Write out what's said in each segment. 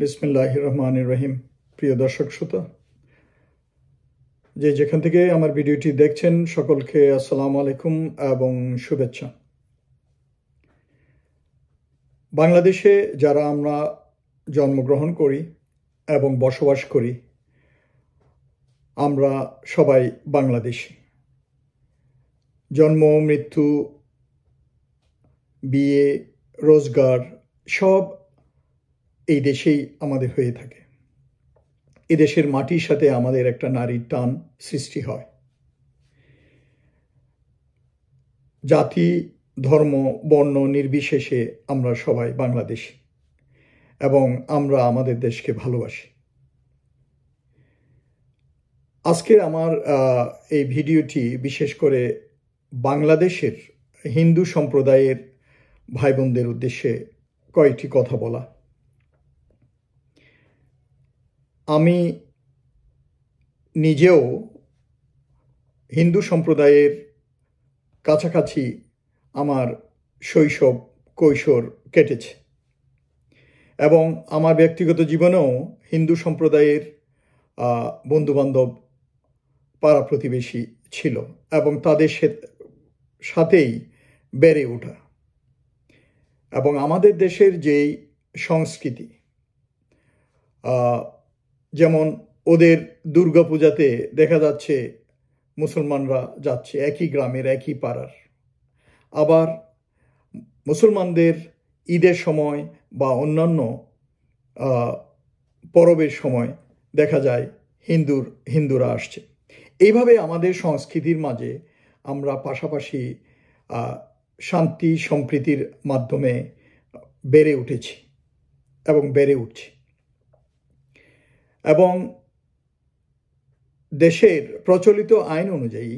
বিসমিল্লাহির রহমানির রহিম। প্রিয় দর্শক শ্রোতা, যেখান থেকে আমার ভিডিওটি দেখছেন সকলকে আসসালামু আলাইকুম এবং শুভেচ্ছা। বাংলাদেশে যারা আমরা জন্মগ্রহণ করি এবং বসবাস করি, আমরা সবাই বাংলাদেশি। জন্ম, মৃত্যু, বিয়ে, রোজগার সব এই দেশেই আমাদের হয়ে থাকে। এদেশের মাটির সাথে আমাদের একটা নারীর টান সৃষ্টি হয়। জাতি, ধর্ম, বর্ণ নির্বিশেষে আমরা সবাই বাংলাদেশি এবং আমরা আমাদের দেশকে ভালোবাসি। আজকের আমার এই ভিডিওটি বিশেষ করে বাংলাদেশের হিন্দু সম্প্রদায়ের ভাই বোনদের উদ্দেশ্যে কয়েকটি কথা বলা। আমি নিজেও হিন্দু সম্প্রদায়ের কাছাকাছি আমার শৈশব কৈশোর কেটেছে এবং আমার ব্যক্তিগত জীবনেও হিন্দু সম্প্রদায়ের বন্ধুবান্ধব, পাড়া প্রতিবেশী ছিল এবং তাদের সাথেই বেড়ে ওঠা। এবং আমাদের দেশের যেই সংস্কৃতি, যেমন ওদের দুর্গাপূজাতে দেখা যাচ্ছে মুসলমানরা যাচ্ছে একই গ্রামের একই পাড়ার, আবার মুসলমানদের ঈদের সময় বা অন্যান্য পরবের সময় দেখা যায় হিন্দুরা আসছে। এইভাবে আমাদের সংস্কৃতির মাঝে আমরা পাশাপাশি শান্তি সম্প্রীতির মাধ্যমে বেড়ে উঠেছি এবং বেড়ে উঠছি। এবং দেশের প্রচলিত আইন অনুযায়ী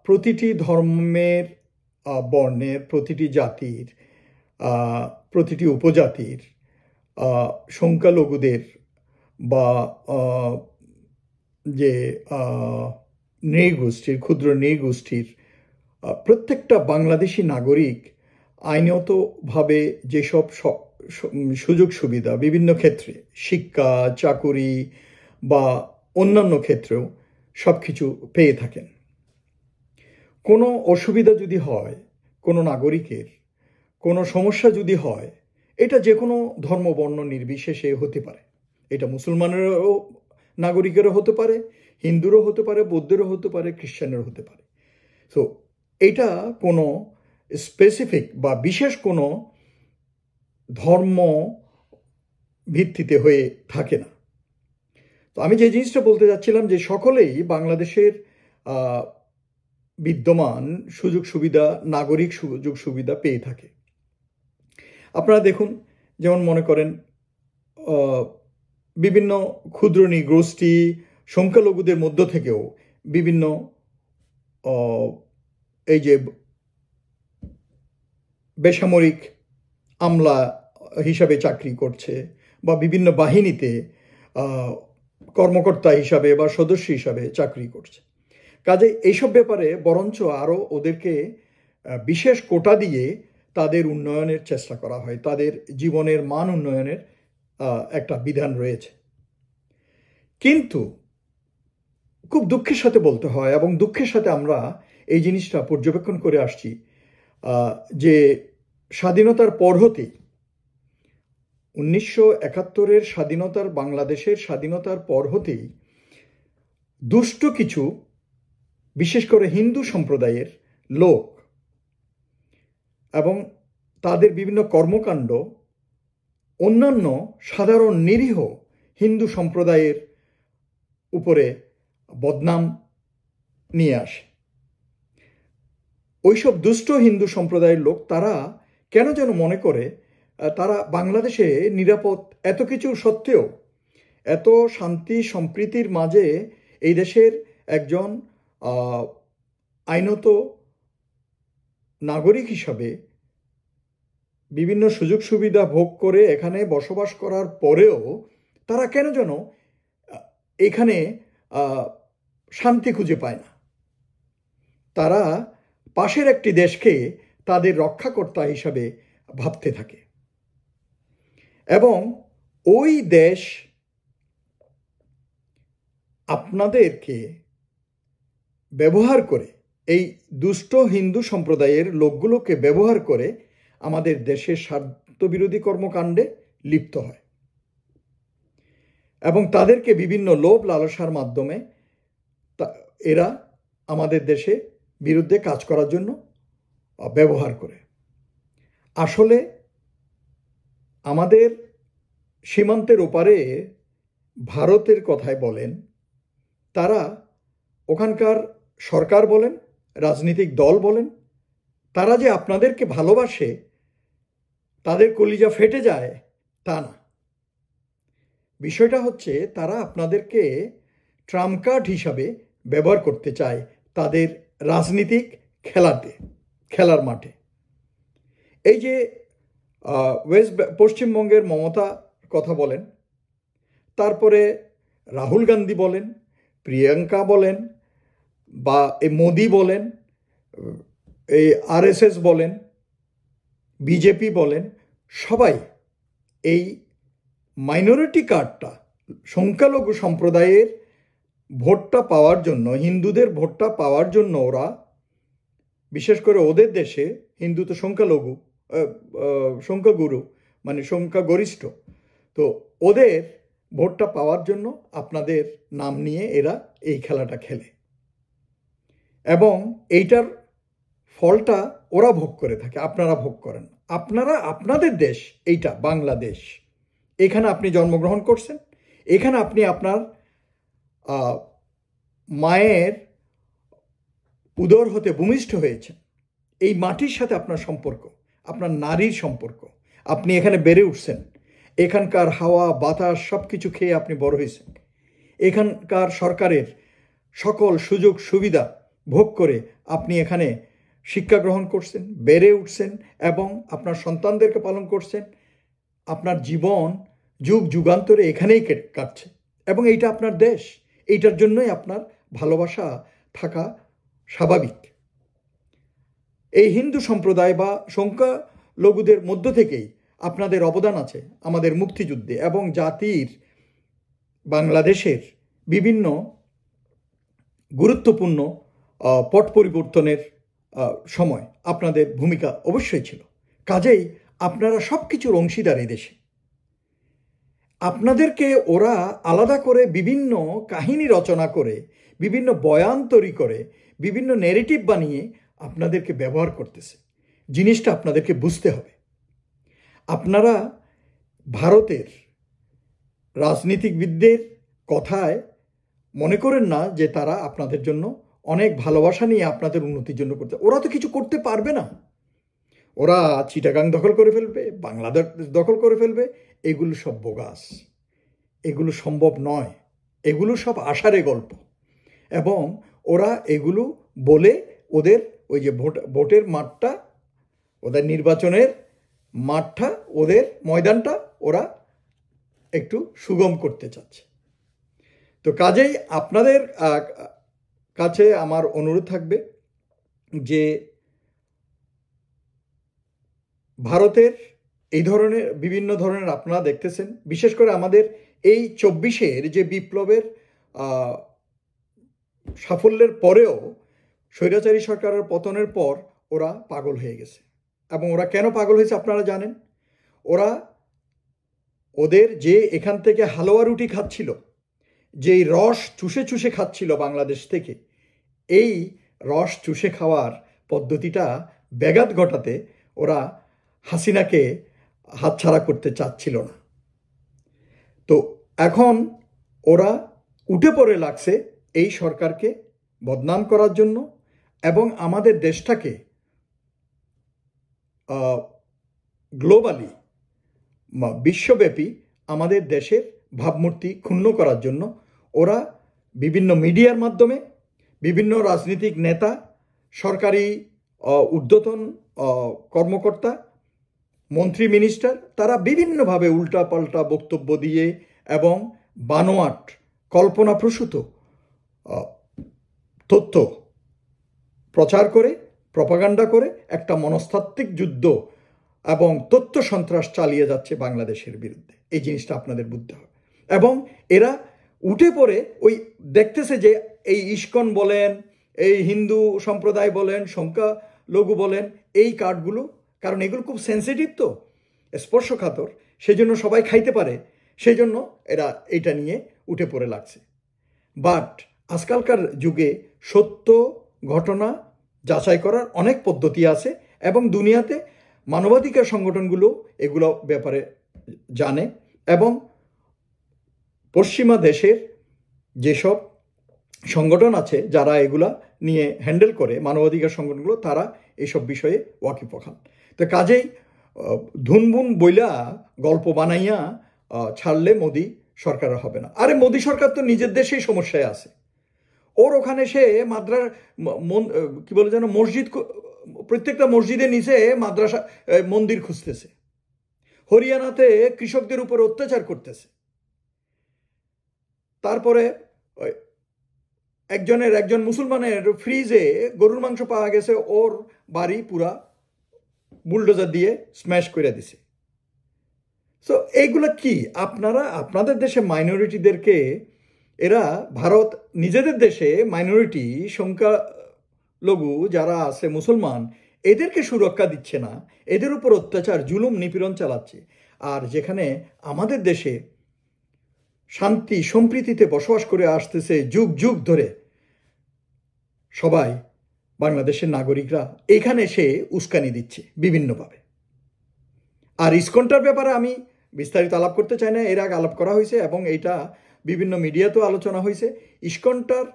প্রতিটি ধর্মের, বর্ণের, প্রতিটি জাতির, প্রতিটি উপজাতির, সংখ্যালঘুদের বা যে নৃগোষ্ঠীর, ক্ষুদ্র নৃগোষ্ঠীর প্রত্যেকটা বাংলাদেশি নাগরিক আইনতভাবে যেসব সুযোগ সুবিধা বিভিন্ন ক্ষেত্রে, শিক্ষা, চাকুরি বা অন্যান্য ক্ষেত্রেও সব কিছু পেয়ে থাকেন। কোনো অসুবিধা যদি হয়, কোনো নাগরিকের কোনো সমস্যা যদি হয়, এটা যে কোনো ধর্ম বর্ণ নির্বিশেষে হতে পারে। এটা মুসলমানেরও নাগরিকেরও হতে পারে, হিন্দুরও হতে পারে, বৌদ্ধেরও হতে পারে, খ্রিস্টানেরও হতে পারে। তো এটা কোনো স্পেসিফিক বা বিশেষ কোনো ধর্ম ভিত্তিতে হয়ে থাকে না। তো আমি যে জিনিসটা বলতে যাচ্ছিলাম যে সকলেই বাংলাদেশের বিদ্যমান সুযোগ সুবিধা, নাগরিক সুযোগ সুবিধা পেয়ে থাকে। আপনারা দেখুন, যেমন মনে করেন বিভিন্ন ক্ষুদ্র নৃগোষ্ঠী, সংখ্যালঘুদের মধ্য থেকেও বিভিন্ন এই যে বেসামরিক আমলা হিসাবে চাকরি করছে বা বিভিন্ন বাহিনীতে কর্মকর্তা হিসাবে বা সদস্য হিসাবে চাকরি করছে। কাজে এইসব ব্যাপারে বরঞ্চ আরও ওদেরকে বিশেষ কোটা দিয়ে তাদের উন্নয়নের চেষ্টা করা হয়, তাদের জীবনের মান উন্নয়নের একটা বিধান রয়েছে। কিন্তু খুব দুঃখের সাথে বলতে হয় এবং দুঃখের সাথে আমরা এই জিনিসটা পর্যবেক্ষণ করে আসছি যে স্বাধীনতার পর হতেই 1971-এর স্বাধীনতার, বাংলাদেশের স্বাধীনতার পর হতেই দুষ্ট কিছু, বিশেষ করে হিন্দু সম্প্রদায়ের লোক এবং তাদের বিভিন্ন কর্মকাণ্ড অন্যান্য সাধারণ নিরীহ হিন্দু সম্প্রদায়ের উপরে বদনাম নিয়ে আসে। ওইসব দুষ্ট হিন্দু সম্প্রদায়ের লোক তারা কেন যেন মনে করে তারা বাংলাদেশে নিরাপদ, এত কিছু সত্ত্বেও, এত শান্তি সম্প্রীতির মাঝে এই দেশের একজন আইনত নাগরিক হিসাবে বিভিন্ন সুযোগ সুবিধা ভোগ করে এখানে বসবাস করার পরেও তারা কেন যেন এখানে শান্তি খুঁজে পায় না। তারা পাশের একটি দেশকে তাদের রক্ষাকর্তা হিসাবে ভাবতে থাকে এবং ওই দেশ আপনাদেরকে ব্যবহার করে, এই দুষ্ট হিন্দু সম্প্রদায়ের লোকগুলোকে ব্যবহার করে আমাদের দেশের স্বার্থবিরোধী কর্মকাণ্ডে লিপ্ত হয় এবং তাদেরকে বিভিন্ন লোভ লালসার মাধ্যমে এরা আমাদের দেশে বিরুদ্ধে কাজ করার জন্য ব্যবহার করে। আসলে আমাদের সীমান্তের ওপারে ভারতের কথায় বলেন, তারা ওখানকার সরকার বলেন, রাজনৈতিক দল বলেন, তারা যে আপনাদেরকে ভালোবাসে, তাদের কলিজা ফেটে যায় তা না। বিষয়টা হচ্ছে তারা আপনাদেরকে ট্রাম্প কার্ড হিসাবে ব্যবহার করতে চায় তাদের রাজনীতিক খেলার মাঠে। এই যে পশ্চিমবঙ্গের মমতা কথা বলেন, তারপরে রাহুল গান্ধী বলেন, প্রিয়াঙ্কা বলেন, বা এই মোদি বলেন, এই আরএসএস বলেন, বিজেপি বলেন, সবাই এই মাইনরিটি কার্ডটা, সংখ্যালঘু সম্প্রদায়ের ভোটটা পাওয়ার জন্য, হিন্দুদের ভোটটা পাওয়ার জন্য ওরা, বিশেষ করে ওদের দেশে হিন্দু তো সংখ্যাগুরু মানে সংখ্যাগরিষ্ঠ, তো ওদের ভোটটা পাওয়ার জন্য আপনাদের নাম নিয়ে এরা এই খেলাটা খেলে এবং এইটার ফলটা ওরা ভোগ করে থাকে, আপনারা ভোগ করেন। আপনাদের দেশ এইটা বাংলাদেশ, এখানে আপনি জন্মগ্রহণ করছেন, এখানে আপনি আপনার মায়ের উদর হতে ভূমিষ্ঠ হয়েছেন, এই মাটির সাথে আপনার সম্পর্ক, আপনার নারীর সম্পর্ক, আপনি এখানে বেড়ে উঠছেন, এখানকার হাওয়া বাতাস সব কিছু খেয়ে আপনি বড় হয়েছেন, এখানকার সরকারের সকল সুযোগ সুবিধা ভোগ করে আপনি এখানে শিক্ষা গ্রহণ করছেন, বেড়ে উঠছেন এবং আপনার সন্তানদেরকে পালন করছেন, আপনার জীবন যুগ যুগান্তরে এখানেই কাটছে এবং এইটা আপনার দেশ, এইটার জন্যই আপনার ভালোবাসা থাকা স্বাভাবিক। এই হিন্দু সম্প্রদায় বা সংখ্যালঘুদের মধ্য থেকেই আপনাদের অবদান আছে আমাদের মুক্তিযুদ্ধে এবং জাতির বাংলাদেশের বিভিন্ন গুরুত্বপূর্ণ পট পরিবর্তনের সময় আপনাদের ভূমিকা অবশ্যই ছিল। কাজেই আপনারা সব কিছুর অংশীদার এই দেশে। আপনাদেরকে ওরা আলাদা করে বিভিন্ন কাহিনী রচনা করে, বিভিন্ন বয়ান তৈরি করে, বিভিন্ন ন্যারেটিভ বানিয়ে আপনাদেরকে ব্যবহার করতেছে। জিনিসটা আপনাদেরকে বুঝতে হবে। আপনারা ভারতের রাজনীতিবিদদের কথায় মনে করেন না যে তারা আপনাদের জন্য অনেক ভালোবাসা নিয়ে আপনাদের উন্নতির জন্য করতে, ওরা তো কিছু করতে পারবে না। ওরা চিটাগাং দখল করে ফেলবে, বাংলাদেশ দখল করে ফেলবে, এগুলো সব বোগাস, এগুলো সম্ভব নয়, এগুলো সব আশারে গল্প এবং ওরা এগুলো বলে ওদের ওই যে ভোটের মাঠটা, ওদের নির্বাচনের মাঠটা, ওদের ময়দানটা ওরা একটু সুগম করতে চাচ্ছে। তো কাজেই আপনাদের কাছে আমার অনুরোধ থাকবে যে ভারতের এই ধরনের বিভিন্ন ধরনের আপনারা দেখতেছেন, বিশেষ করে আমাদের এই 24-এর যে বিপ্লবের সাফল্যের পরেও স্বৈরাচারী সরকারের পতনের পর ওরা পাগল হয়ে গেছে। এবং ওরা কেন পাগল হয়েছে আপনারা জানেন? ওদের যে এখান থেকে হালুয়া রুটি খাচ্ছিল, যেই রস চুষে চুষে খাচ্ছিল বাংলাদেশ থেকে, এই রস চুষে খাওয়ার পদ্ধতিটা ব্যাঘাত ঘটাতে ওরা হাসিনাকে হাতছাড়া করতে চাচ্ছিল না। তো এখন ওরা উঠে পড়ে লাগছে এই সরকারকে বদনাম করার জন্য এবং আমাদের দেশটাকে গ্লোবালি বিশ্বব্যাপী আমাদের দেশের ভাবমূর্তি ক্ষুণ্ণ করার জন্য ওরা বিভিন্ন মিডিয়ার মাধ্যমে, বিভিন্ন রাজনৈতিক নেতা, সরকারি ঊর্ধ্বতন কর্মকর্তা, মন্ত্রী, মিনিস্টার, তারা বিভিন্নভাবে উল্টাপাল্টা বক্তব্য দিয়ে এবং বানোয়াট কল্পনাপ্রসূত তথ্য প্রচার করে, প্রপাগান্ডা করে একটা মনস্তাত্ত্বিক যুদ্ধ এবং তথ্য সন্ত্রাস চালিয়ে যাচ্ছে বাংলাদেশের বিরুদ্ধে। এই জিনিসটা আপনাদের বুঝতে হবে। এবং এরা উঠে পড়ে ওই দেখতেছে যে এই ইস্কন বলেন, এই হিন্দু সম্প্রদায় বলেন, সংখ্যালঘু বলেন, এই কার্ডগুলো, কারণ এগুলো খুব সেন্সিটিভ, তো স্পর্শকাতর, সেই জন্য সবাই খাইতে পারে, সেই জন্য এরা এইটা নিয়ে উঠে পড়ে লাগছে। বাট আজকালকার যুগে সত্য ঘটনা যাচাই করার অনেক পদ্ধতি আছে এবং দুনিয়াতে মানবাধিকার সংগঠনগুলো এগুলো ব্যাপারে জানে, এবং পশ্চিমা দেশের যেসব সংগঠন আছে যারা এগুলা নিয়ে হ্যান্ডেল করে, মানবাধিকার সংগঠনগুলো, তারা এইসব বিষয়ে ওয়াকিবহাল। তো কাজেই ধুনবুন বইলা গল্প বানাইয়া ছাড়লে মোদি সরকার হবে না। আরে মোদি সরকার তো নিজের দেশেই সমস্যায় আছে। ওর ওখানে সে কি বলে যেন, মসজিদ, প্রত্যেকটা মসজিদের নিচে মাদ্রাসা, মন্দির খুঁজতেছে। হরিয়ানাতে কৃষকদের উপর অত্যাচার করতেছে। তারপরে একজন মুসলমানের ফ্রিজে গরুর মাংস পাওয়া গেছে, ওর বাড়ি পুরা বুলডোজার দিয়ে স্ম্যাশ করে দিছে। তো এইগুলো কি? আপনাদের দেশে মাইনরিটিদেরকে, এরা ভারত নিজেদের দেশে মাইনরিটি সংখ্যালঘু যারা আছে মুসলমান, এদেরকে সুরক্ষা দিচ্ছে না, এদের উপর অত্যাচার, জুলুম, নিপীড়ন চালাচ্ছে। আর যেখানে আমাদের দেশে শান্তি সম্প্রীতিতে বসবাস করে আসতেছে যুগ যুগ ধরে সবাই, বাংলাদেশের নাগরিকরা এখানে সে উস্কানি দিচ্ছে বিভিন্নভাবে। আর ইসকনটার ব্যাপারে আমি বিস্তারিত আলাপ করতে চাই না, এর আগে আলাপ করা হয়েছে এবং এইটা বিভিন্ন মিডিয়াতেও আলোচনা হয়েছে। ইসকনটার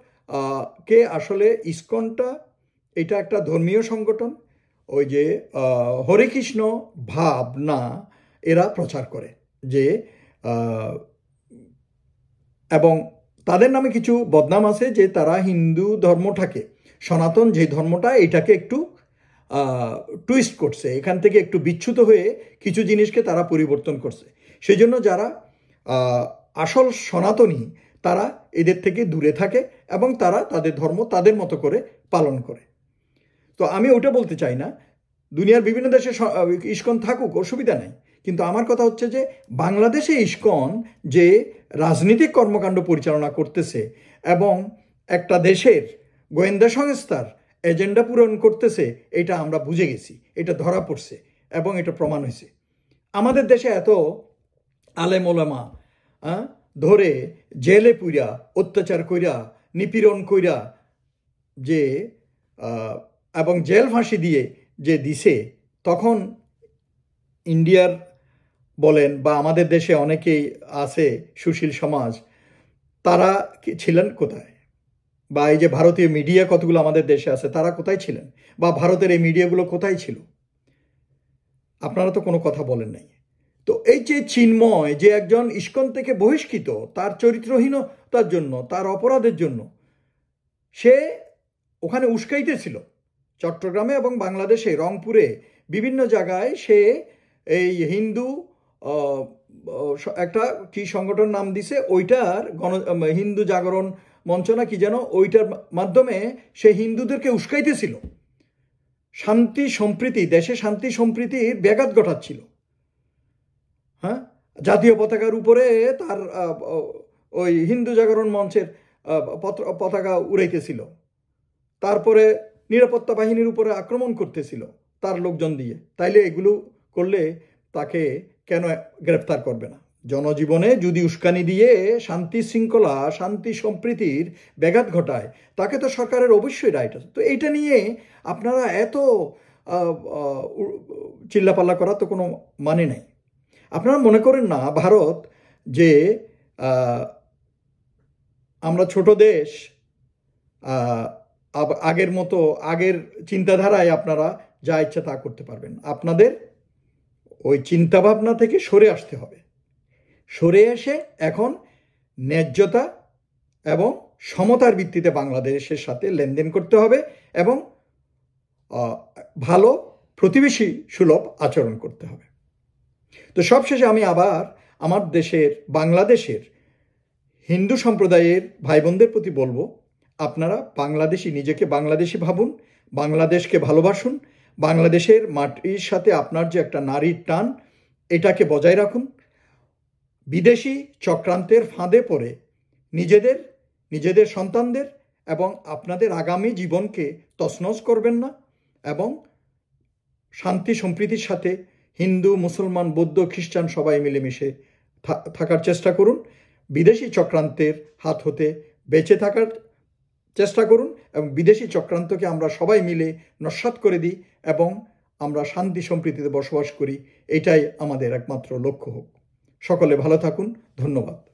আসলে ইসকনটা এটা একটা ধর্মীয় সংগঠন, ওই যে হরে কৃষ্ণ ভাবনা এরা প্রচার করে যে, এবং তাদের নামে কিছু বদনাম আছে যে তারা হিন্দু ধর্মটাকে, সনাতন যে ধর্মটা, এটাকে একটু টুইস্ট করছে, এখান থেকে একটু বিচ্যুত হয়ে কিছু জিনিসকে তারা পরিবর্তন করছে। সেই জন্য যারা আসল সনাতনী তারা এদের থেকে দূরে থাকে এবং তারা তাদের ধর্ম তাদের মতো করে পালন করে। তো আমি ওটা বলতে চাই না, দুনিয়ার বিভিন্ন দেশে ইসকন থাকুক, অসুবিধা নেই, কিন্তু আমার কথা হচ্ছে যে বাংলাদেশে ইসকন যে রাজনৈতিক কর্মকাণ্ড পরিচালনা করতেছে এবং একটা দেশের গোয়েন্দা সংস্থার এজেন্ডা পূরণ করতেছে, এটা আমরা বুঝে গেছি, এটা ধরা পড়ছে এবং এটা প্রমাণ হয়েছে। আমাদের দেশে এত আলেম ওলামা ধরে জেলে পুইরা, অত্যাচার কইরা, নিপীড়ন কইরা যে, এবং জেল ফাঁসি দিয়ে যে দিছে, তখন ইন্ডিয়ার বলেন বা আমাদের দেশে অনেকেই আছে সুশীল সমাজ, তারা ছিলেন কোথায়? বা এই যে ভারতীয় মিডিয়া কতগুলো আমাদের দেশে আছে, তারা কোথায় ছিলেন? বা ভারতের এই মিডিয়াগুলো কোথায় ছিল? আপনারা তো কোনো কথা বলেন নাই। তো এই যে চিন্ময়, যে একজন ইসকন থেকে বহিষ্কৃত, তার চরিত্রহীনতার জন্য, তার অপরাধের জন্য সে ওখানে উস্কাইতেছিল। চট্টগ্রামে এবং বাংলাদেশে রংপুরে বিভিন্ন জায়গায় সে এই হিন্দু একটা কি সংগঠন নাম দিছে, ওইটার হিন্দু জাগরণ মঞ্চ না কি যেন, ওইটার মাধ্যমে সে হিন্দুদেরকে উস্কাইতেছিল, শান্তি সম্প্রীতি, দেশে শান্তি সম্প্রীতির ব্যাঘাত ঘটাচ্ছিল। হ্যাঁ, জাতীয় পতাকার উপরে তার ওই হিন্দু জাগরণ মঞ্চের পতাকা উড়াইতেছিল, তারপরে নিরাপত্তা বাহিনীর উপরে আক্রমণ করতেছিল তার লোকজন দিয়ে। তাইলে এগুলো করলে তাকে কেন গ্রেফতার করবে না? জনজীবনে যদি উস্কানি দিয়ে শান্তি শৃঙ্খলা, শান্তি সম্প্রীতির ব্যাঘাত ঘটায়, তাকে তো সরকারের অবশ্যই রাইট আছে। তো এইটা নিয়ে আপনারা এত চিল্লাপাল্লা করা তো কোনো মানে নাই। আপনারা মনে করেন না ভারত যে আমরা ছোট দেশ, আগের মতো, আগের চিন্তাধারায় আপনারা যা ইচ্ছা তা করতে পারবেন। আপনাদের ওই চিন্তাভাবনা থেকে সরে আসতে হবে। সরে এসে এখন ন্যায্যতা এবং সমতার ভিত্তিতে বাংলাদেশের সাথে লেনদেন করতে হবে এবং ভালো প্রতিবেশী সুলভ আচরণ করতে হবে। তো সবশেষে আমি আবার আমার দেশের, বাংলাদেশের হিন্দু সম্প্রদায়ের ভাই বোনদের প্রতি বলবো, আপনারা বাংলাদেশি, নিজেকে বাংলাদেশি ভাবুন, বাংলাদেশকে ভালোবাসুন, বাংলাদেশের মাটির সাথে আপনার যে একটা নারীর টান, এটাকে বজায় রাখুন। বিদেশি চক্রান্তের ফাঁদে পড়ে নিজেদের সন্তানদের এবং আপনাদের আগামী জীবনকে তছনছ করবেন না এবং শান্তি সম্প্রীতির সাথে হিন্দু, মুসলমান, বৌদ্ধ, খ্রিস্টান সবাই মিলেমিশে থাকার চেষ্টা করুন। বিদেশি চক্রান্তের হাত হতে বেঁচে থাকার চেষ্টা করুন এবং বিদেশি চক্রান্তকে আমরা সবাই মিলে নস্যাৎ করে দিই এবং আমরা শান্তি সম্প্রীতিতে বসবাস করি। এটাই আমাদের একমাত্র লক্ষ্য হোক। সকলে ভালো থাকুন। ধন্যবাদ।